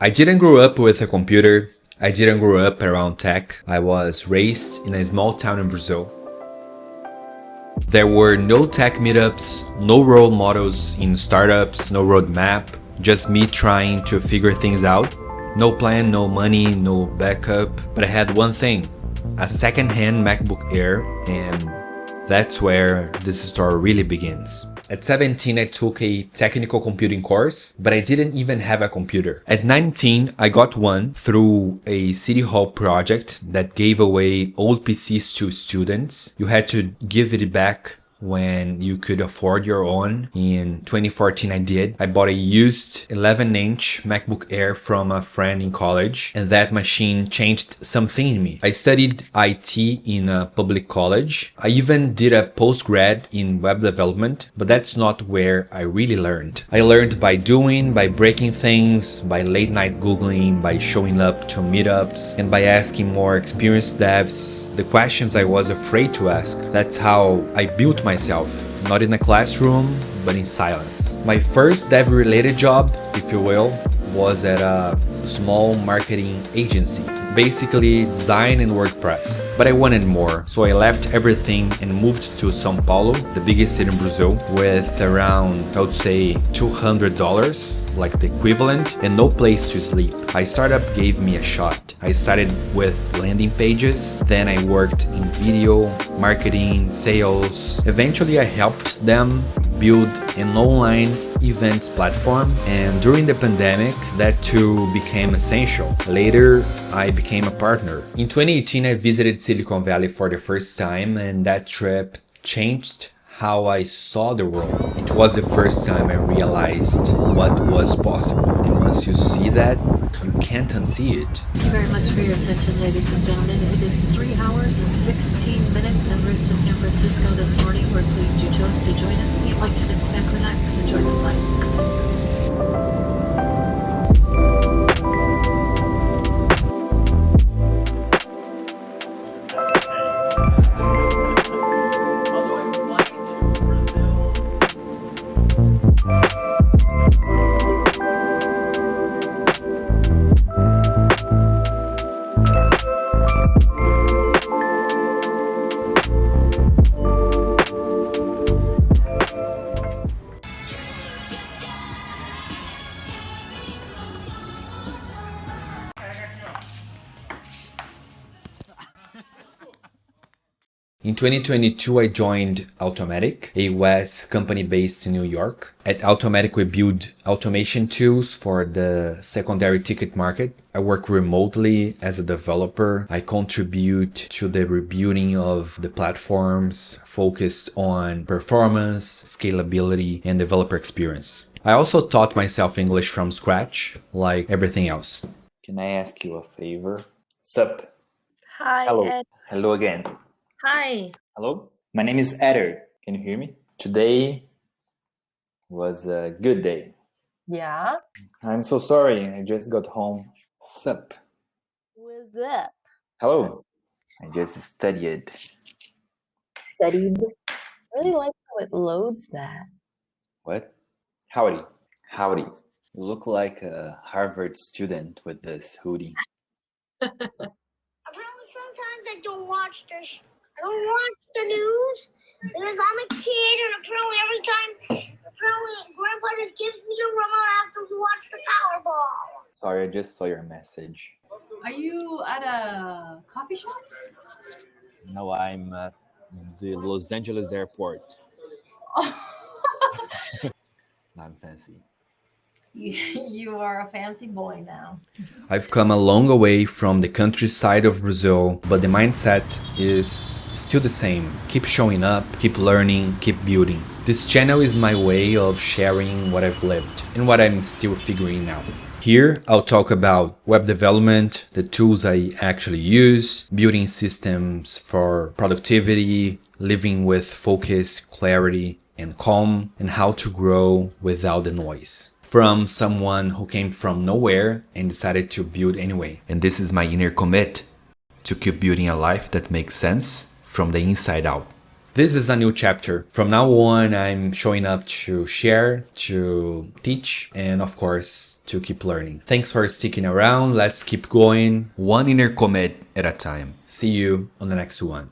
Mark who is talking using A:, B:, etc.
A: I didn't grow up with a computer. I didn't grow up around tech. I was raised in a small town in Brazil. There were no tech meetups, no role models in startups, no roadmap, just me trying to figure things out. No plan, no money, no backup, but I had one thing, a second-hand MacBook Air, and that's where this story really begins. At 17, I took a technical computing course, but I didn't even have a computer. At 19, I got one through a City Hall project that gave away old PCs to students. You had to give it back when you could afford your own. In 2014, I did. I bought a used 11-inch MacBook Air from a friend in college, and that machine changed something in me. I studied IT in a public college. I even did a postgrad in web development, but that's not where I really learned. I learned by doing, by breaking things, by late night Googling, by showing up to meetups, and by asking more experienced devs the questions I was afraid to ask. That's how I built myself, not in a classroom, but in silence. My first dev-related job, if you will, was at a small marketing agency, basically design and WordPress. But I wanted more, so I left everything and moved to São Paulo, the biggest city in Brazil, with around, I would say, $200, like the equivalent, and no place to sleep. My startup gave me a shot. I started with landing pages, then I worked in video, marketing, sales. Eventually I helped them build an online events platform, and during the pandemic that too became essential. Later I became a partner. In 2018 I visited Silicon Valley for the first time, and that trip changed how I saw the world. It was the first time I realized what was possible, and once you see that, you can't unsee it.
B: Thank you very much for your attention, ladies and gentlemen. It is 3 hours and 16 minutes en route to San Francisco this morning. We're pleased you chose to join us. If you'd like to disconnect, relax, and enjoy the flight.
A: In 2022, I joined Automatic, a US company based in New York. At Automatic, we build automation tools for the secondary ticket market. I work remotely as a developer. I contribute to the rebuilding of the platforms focused on performance, scalability, and developer experience. I also taught myself English from scratch, like everything else.
C: Can I ask you a favor? Sup?
B: Hi,
C: Hello.
B: Ed.
C: Hello again.
B: Hi.
C: Hello? My name is Eder. Can you hear me? Today was a good day.
B: Yeah?
C: I'm so sorry. I just got home. Sup?
B: What's up?
C: Hello. I just studied.
B: Studied. I really like how it loads that.
C: What? Howdy. Howdy. You look like a Harvard student with this hoodie.
D: Apparently, sometimes I don't watch I don't watch the news because I'm a kid, and apparently Grandpa just gives me a remote after we watch the Powerball.
C: Sorry, I just saw your message.
E: Are you at a coffee shop?
C: No, I'm at the Los Angeles airport. I'm fancy.
E: You are a fancy boy now.
A: I've come a long way from the countryside of Brazil, but the mindset is still the same. Keep showing up, keep learning, keep building. This channel is my way of sharing what I've lived and what I'm still figuring out. Here, I'll talk about web development, the tools I actually use, building systems for productivity, living with focus, clarity, and calm, and how to grow without the noise. From someone who came from nowhere and decided to build anyway. And this is my inner commit to keep building a life that makes sense from the inside out. This is a new chapter. From now on, I'm showing up to share, to teach, and of course, to keep learning. Thanks for sticking around. Let's keep going, one inner commit at a time. See you on the next one.